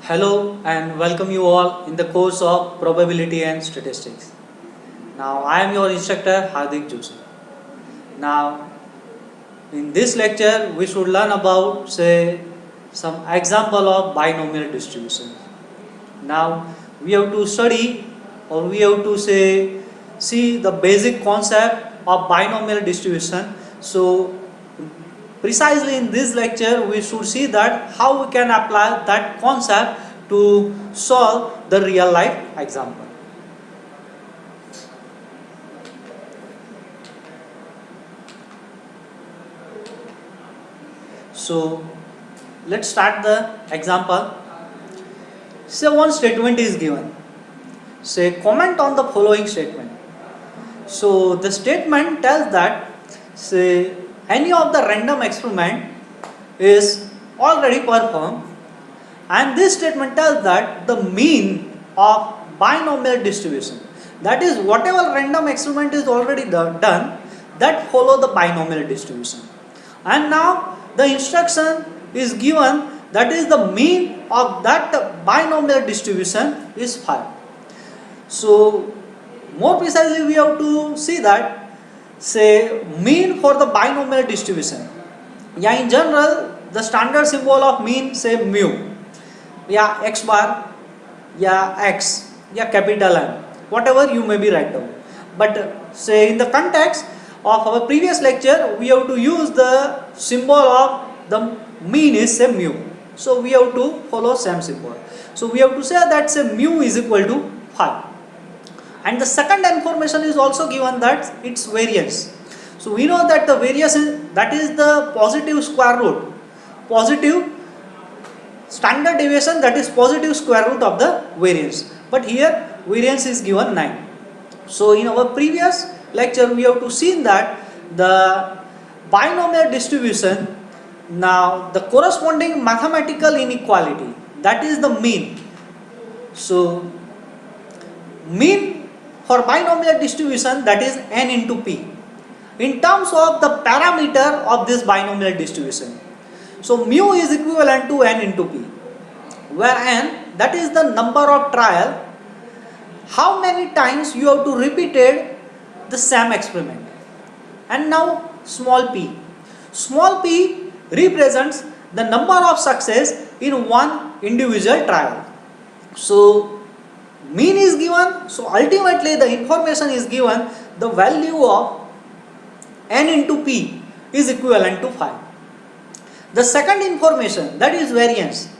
Hello and welcome you all in the course of Probability and Statistics. Now I am your instructor Hardik Joshi. Now in this lecture we should learn about some example of binomial distribution. Now we have to study or we have to see the basic concept of binomial distribution. So precisely in this lecture we should see that how we can apply that concept to solve the real life example. So let's start the example. Say one statement is given. Say comment on the following statement. So the statement tells that say any of the random experiment is already performed, and this statement tells that the mean of binomial distribution, that is whatever random experiment is already done that follow the binomial distribution, and now the instruction is given that is the mean of that binomial distribution is 5. So more precisely we have to see that say mean for the binomial distribution. Yeah, in general the standard symbol of mean say mu, yeah x bar, yeah x, yeah capital M, whatever you may be write down. But say in the context of our previous lecture we have to use the symbol of the mean is say mu. So we have to follow same symbol. So we have to say that say mu is equal to 5. And the second information is also given that its variance. So we know that the variance is that is the positive square root, positive standard deviation, that is positive square root of the variance. But here variance is given 9. So in our previous lecture we have to see that the binomial distribution, now the corresponding mathematical inequality, that is the mean. So mean for binomial distribution, that is n into p, in terms of the parameter of this binomial distribution. So mu is equivalent to n into p, where n that is the number of trial, how many times you have to repeated the same experiment, and now small p represents the number of success in one individual trial. So mean is given, so ultimately the information is given the value of n into p is equivalent to 5. The second information, that is variance,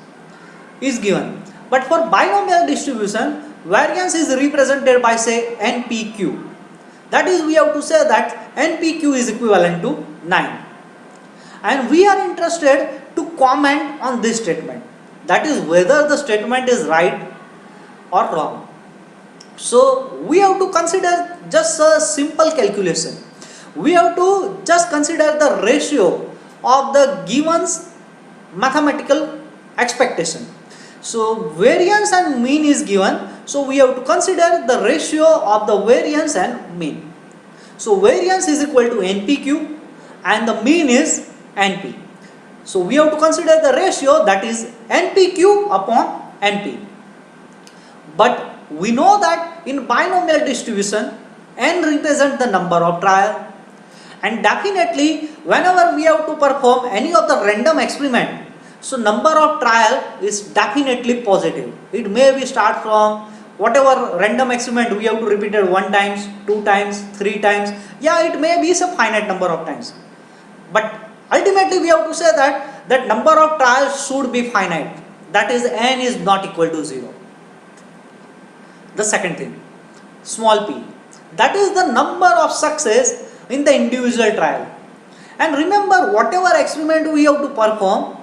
is given, but for binomial distribution variance is represented by say npq, that is we have to say that npq is equivalent to 9, and we are interested to comment on this statement, that is whether the statement is right or wrong. So we have to consider just a simple calculation. We have to just consider the ratio of the given mathematical expectation. So variance and mean is given, so we have to consider the ratio of the variance and mean. So variance is equal to npq and the mean is np. So we have to consider the ratio, that is npq upon np. But we know that in binomial distribution n represents the number of trial, and definitely whenever we have to perform any of the random experiment, so number of trial is definitely positive. It may be start from whatever random experiment we have to repeat it 1 times, 2 times, 3 times, yeah it may be a finite number of times, but ultimately we have to say that that number of trials should be finite, that is n is not equal to 0. The second thing, small p, that is the number of success in the individual trial. And remember whatever experiment we have to perform,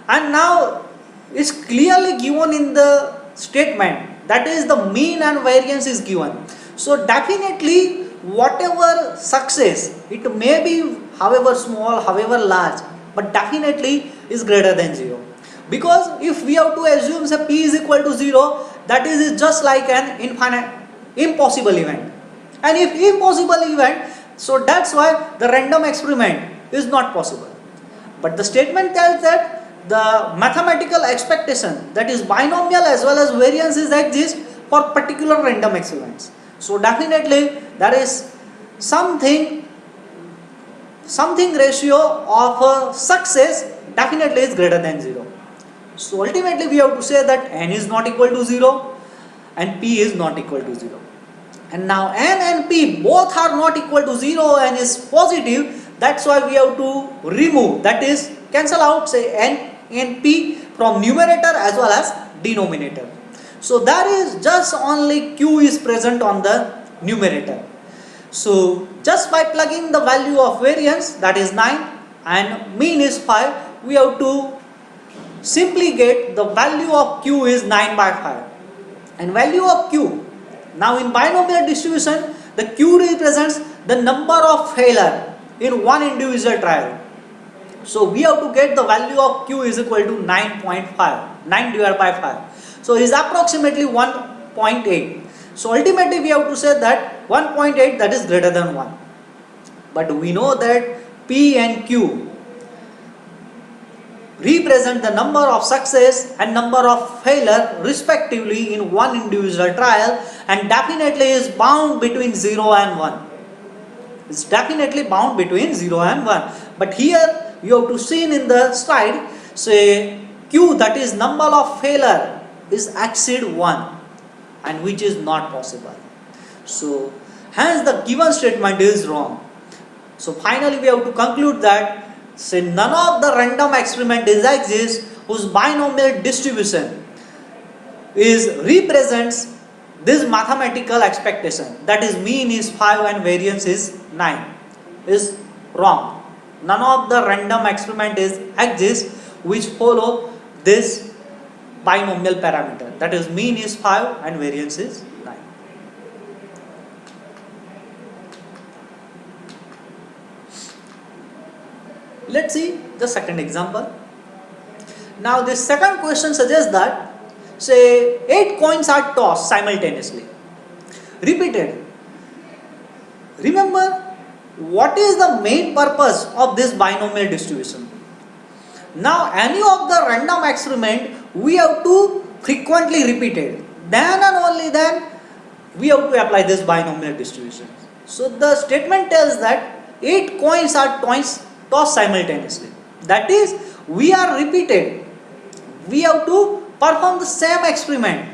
and now it's clearly given in the statement, that is the mean and variance is given. So definitely whatever success, it may be however small, however large, but definitely is greater than 0. Because if we have to assume say p is equal to 0, that is just like an impossible event, and if impossible event, so that's why the random experiment is not possible. But the statement tells that the mathematical expectation, that is binomial as well as variance, is exist for particular random experiments. So definitely there is something ratio of success definitely is greater than 0. So ultimately we have to say that n is not equal to 0 and p is not equal to 0. And now n and p both are not equal to 0 and is positive. That's why we have to remove, that is cancel out, say n and p from numerator as well as denominator. So there is just only q is present on the numerator. So just by plugging the value of variance, that is 9, and mean is 5, we have to simply get the value of q is 9 by 5. And value of q, now in binomial distribution, the q represents the number of failure in one individual trial. So we have to get the value of q is equal to 9.5, 9 divided by 5. So it is approximately 1.8. So ultimately we have to say that 1.8, that is greater than 1. But we know that p and q represent the number of success and number of failure respectively in one individual trial, and definitely is bound between 0 and 1. It's definitely bound between 0 and 1. But here you have to see in the slide, say q, that is number of failure, is exceed 1, and which is not possible. So hence the given statement is wrong. So finally we have to conclude that, say none of the random experiment exists whose binomial distribution is represents this mathematical expectation, that is mean is 5 and variance is 9, is wrong. None of the random experiment exists which follow this binomial parameter, that is mean is 5 and variance is 9. Let's see the second example. Now this second question suggests that, say 8 coins are tossed simultaneously, repeated. Remember, what is the main purpose of this binomial distribution? Now any of the random experiment we have to frequently repeat it, then and only then we have to apply this binomial distribution. So the statement tells that 8 coins are tossed simultaneously, that is we are repeated, we have to perform the same experiment,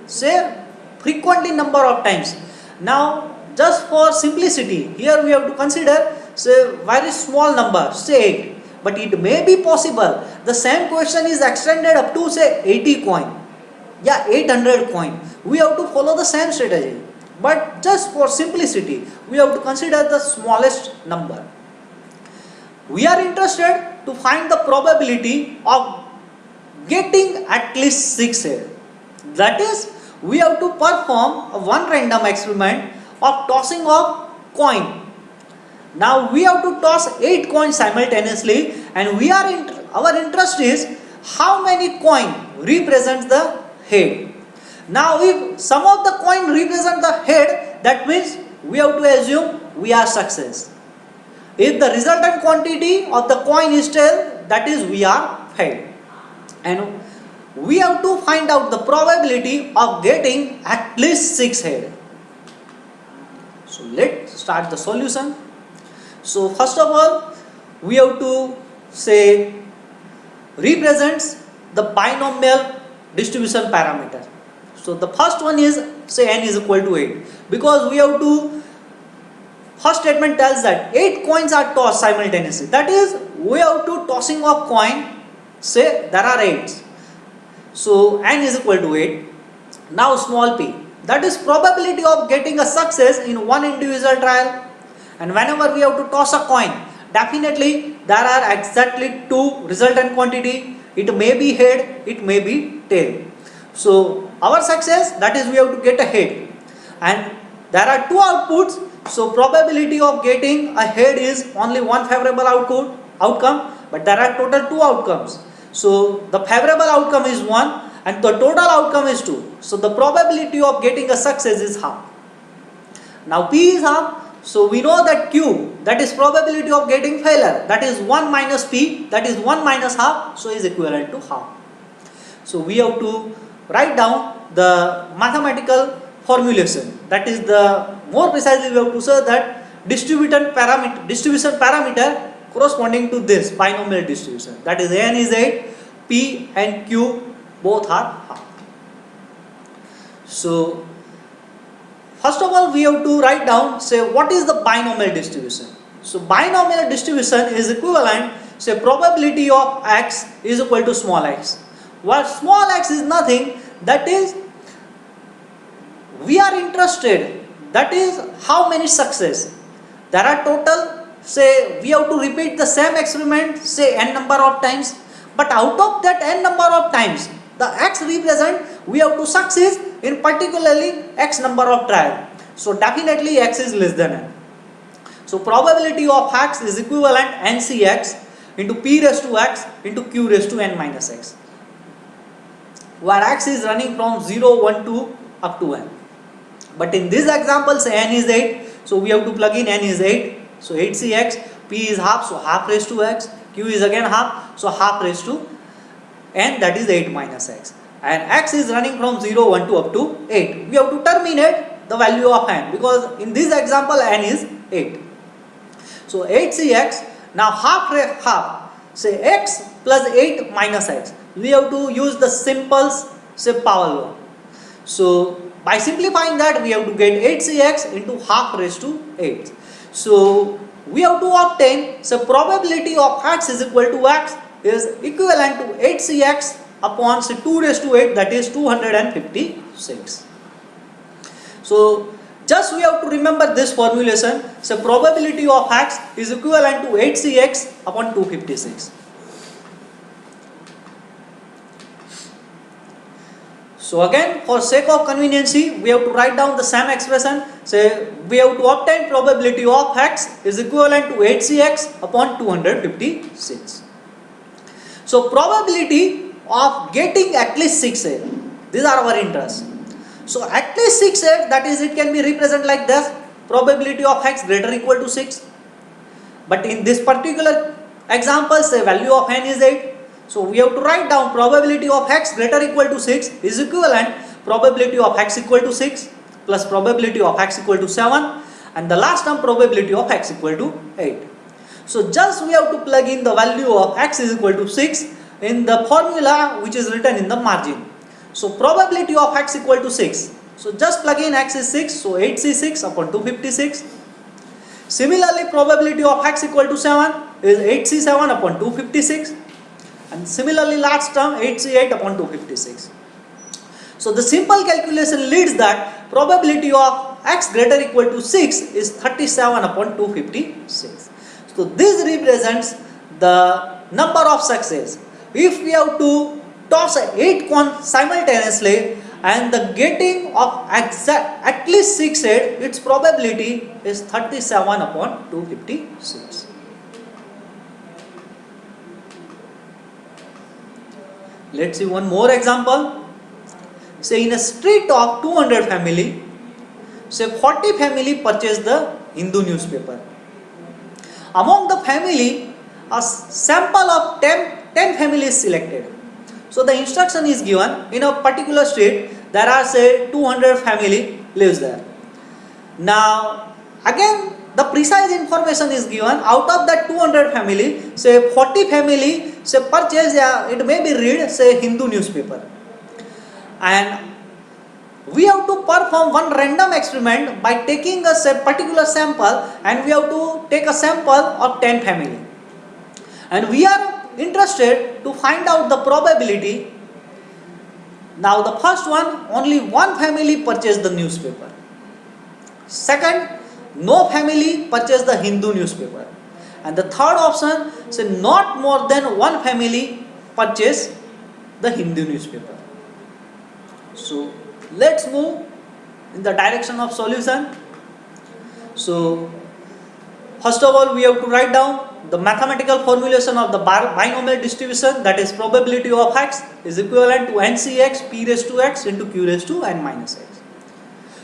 say frequently number of times. Now just for simplicity, here we have to consider, say very small number, say 8. But it may be possible the same question is extended up to say 80 coin, 800 coin. We have to follow the same strategy. But just for simplicity, we have to consider the smallest number. We are interested to find the probability of getting at least 6 head. That is, we have to perform one random experiment of tossing of coin. Now we have to toss 8 coins simultaneously, and our interest is how many coin represents the head. Now if some of the coin represent the head, that means we have to assume we are success. If the resultant quantity of the coin is tail, that is we are failed. And we have to find out the probability of getting at least 6 head. So let's start the solution. So first of all, we have to say represents the binomial distribution parameter. So the first one is, say n is equal to 8, because we have to, first statement tells that 8 coins are tossed simultaneously. That is, we have to tossing of coin, say there are 8. So n is equal to 8. Now small p, that is probability of getting a success in one individual trial. And whenever we have to toss a coin, definitely there are exactly 2 resultant quantity. It may be head, it may be tail. So our success, that is we have to get a head. And there are 2 outputs. So probability of getting a head is only one favorable outcome, but there are total 2 outcomes. So the favorable outcome is 1 and the total outcome is 2. So the probability of getting a success is half. Now p is half. So we know that Q, that is probability of getting failure, that is 1 minus P, that is 1 minus half, so is equivalent to half. So we have to write down the mathematical formulation, that is the more precisely we have to say that distribution parameter corresponding to this binomial distribution, that is N is 8, P and Q both are half. So first of all, we have to write down, say, what is the binomial distribution. So binomial distribution is equivalent, say, probability of x is equal to small x. While small x is nothing, that is, we are interested, that is how many success. There are total, say, we have to repeat the same experiment, say, n number of times. But out of that n number of times, the x represent, we have to succeed in particularly x number of trial. So definitely x is less than n. So probability of x is equivalent NCx into p raised to x into q raised to n minus x, where x is running from 0, 1, 2 up to n. But in this example, say n is 8, so we have to plug in n is 8, so 8cx, p is half, so half raised to x, q is again half, so half raised to n, that is 8 minus x. And x is running from 0, 1, 2 up to 8. We have to terminate the value of n, because in this example n is 8. So 8cx, now half, say x plus 8 minus x. We have to use the simple, say, power law. So by simplifying that, we have to get 8cx into half raised to 8. So we have to obtain, so probability of x is equal to x is equivalent to 8cx upon, say, 2 raised to 8, that is 256. So just we have to remember this formulation, so probability of x is equivalent to 8cx upon 256. So again, for sake of conveniency, we have to write down the same expression. Say we have to obtain probability of x is equivalent to 8cx upon 256. So probability of getting at least 6 eggs, these are our interests. So at least 6 eggs, that is, it can be represented like this: probability of x greater or equal to 6. But in this particular example, say value of n is 8. So we have to write down probability of x greater or equal to 6 is equivalent probability of x equal to 6 plus probability of x equal to 7, and the last term probability of x equal to 8. So just we have to plug in the value of x is equal to 6 in the formula which is written in the margin. So probability of x equal to 6. So just plug in x is 6, so 8c6 upon 256. Similarly, probability of x equal to 7 is 8c7 upon 256. And similarly, last term 8c8 upon 256. So the simple calculation leads that probability of x greater or equal to 6 is 37 upon 256. So this represents the number of success. If we have to toss 8 coins simultaneously and the getting of at least 6 eggs, its probability is 37 upon 256. Let's see one more example. Say in a street of 200 family, say 40 family purchase the Hindu newspaper. Among the family, a sample of 10 families selected. So the instruction is given, in a particular street there are, say, 200 family lives there. Now again the precise information is given. Out of that 200 family, say 40 family, say purchase, it may be read, say, Hindu newspaper. And we have to perform one random experiment by taking a particular sample, and we have to take a sample of 10 family. And we are interested to find out the probability. Now the first one, only one family purchased the newspaper. Second, no family purchased the Hindu newspaper. And the third option, say not more than one family purchased the Hindu newspaper. So let's move in the direction of solution. So first of all, we have to write down the mathematical formulation of the binomial distribution, that is probability of x is equivalent to NCx p raised to x into q raised to n minus x.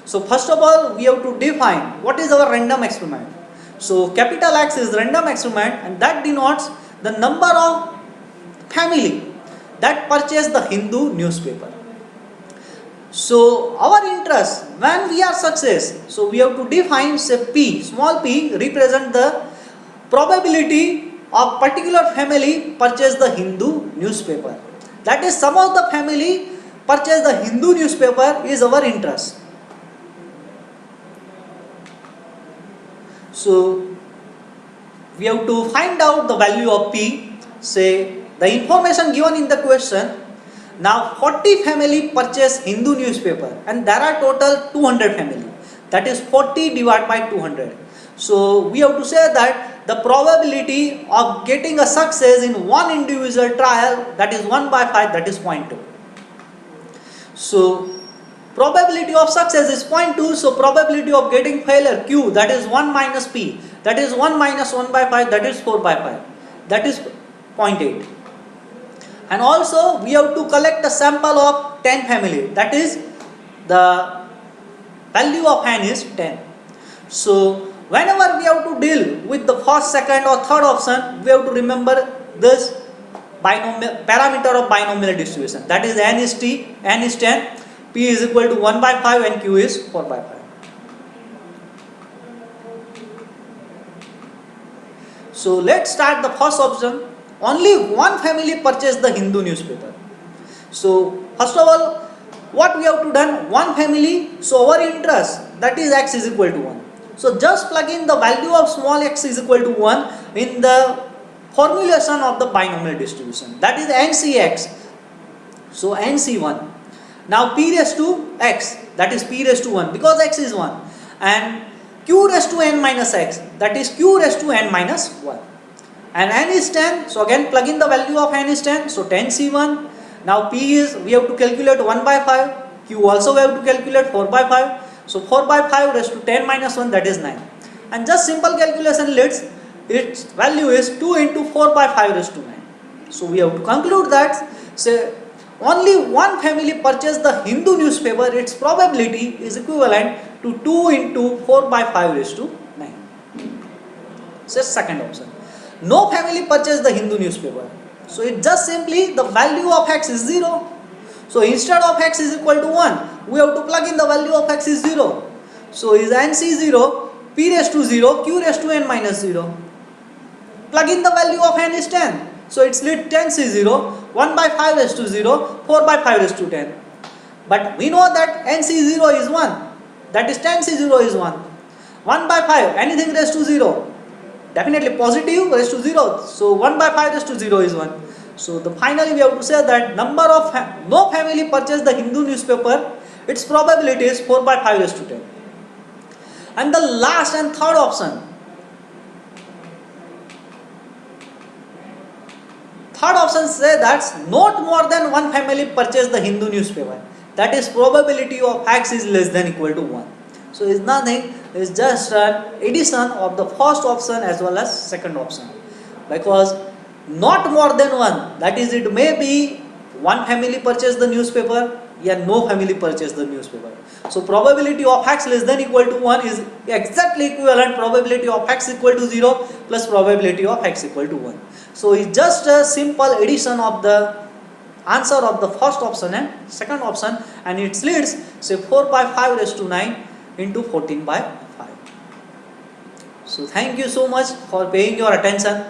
So first of all, we have to define what is our random experiment. So capital X is random experiment, and that denotes the number of family that purchase the Hindu newspaper. So our interest when we are success, so we have to define say P, small p represent the probability of particular family purchase the Hindu newspaper. That is, some of the family purchase the Hindu newspaper is our interest. So we have to find out the value of P. Say the information given in the question. Now 40 family purchase Hindu newspaper and there are total 200 family. That is 40 divided by 200. So we have to say that the probability of getting a success in one individual trial, that is 1 by 5, that is 0.2. So probability of success is 0.2, so probability of getting failure Q, that is 1 minus P, that is 1 minus 1 by 5, that is 4 by 5, that is 0.8. And also we have to collect a sample of 10 family, that is the value of n is 10. So whenever we have to deal with the first, second or third option, we have to remember this binomial parameter of binomial distribution, that is n is 10, P is equal to 1 by 5 and Q is 4 by 5. So let's start the first option. Only one family purchased the Hindu newspaper. So first of all, what we have to done, one family, so our interest, that is x is equal to 1. So just plug in the value of small x is equal to 1 in the formulation of the binomial distribution, that is NCX. So NC1. Now P raised to x, that is P raised to 1 because x is 1, and Q raised to n minus x, that is Q raised to n minus 1. And n is 10, so again plug in the value of n is 10, so 10C1. Now P is, we have to calculate 1 by 5, Q also we have to calculate 4 by 5, so 4 by 5 raised to 10 minus 1, that is 9. And just simple calculation leads, its value is 2 into 4 by 5 raised to 9. So we have to conclude that, say, only one family purchased the Hindu newspaper, its probability is equivalent to 2 into 4 by 5 raised to 9. So second option. No family purchased the Hindu newspaper. So it just simply the value of x is 0. So instead of x is equal to 1, we have to plug in the value of x is 0. So is NC 0, P raised to 0, Q raised to n minus 0. Plug in the value of n is 10. So it's lead 10C0, 1 by 5 raised to 0, 4 by 5 raised to 10. But we know that NC0 is 1. That is 10C0 is 1. 1 by 5, anything raised to 0. Definitely positive raised to 0. So 1 by 5 raised to 0 is 1. So the finally we have to say that number of no family purchased the Hindu newspaper, its probability is 4 by 5 raised to 10. And the last and third option. Third option say that not more than one family purchased the Hindu newspaper. That is probability of x is less than equal to 1. So it's nothing, it's just an addition of the first option as well as second option. Because not more than one, that is it may be one family purchased the newspaper, yeah, no family purchased the newspaper. So probability of x less than equal to 1 is exactly equivalent probability of x equal to 0 plus probability of x equal to 1. So it's just a simple addition of the answer of the first option and second option, and it leads say 4 by 5 raised to 9 into 14 by 5. So thank you so much for paying your attention.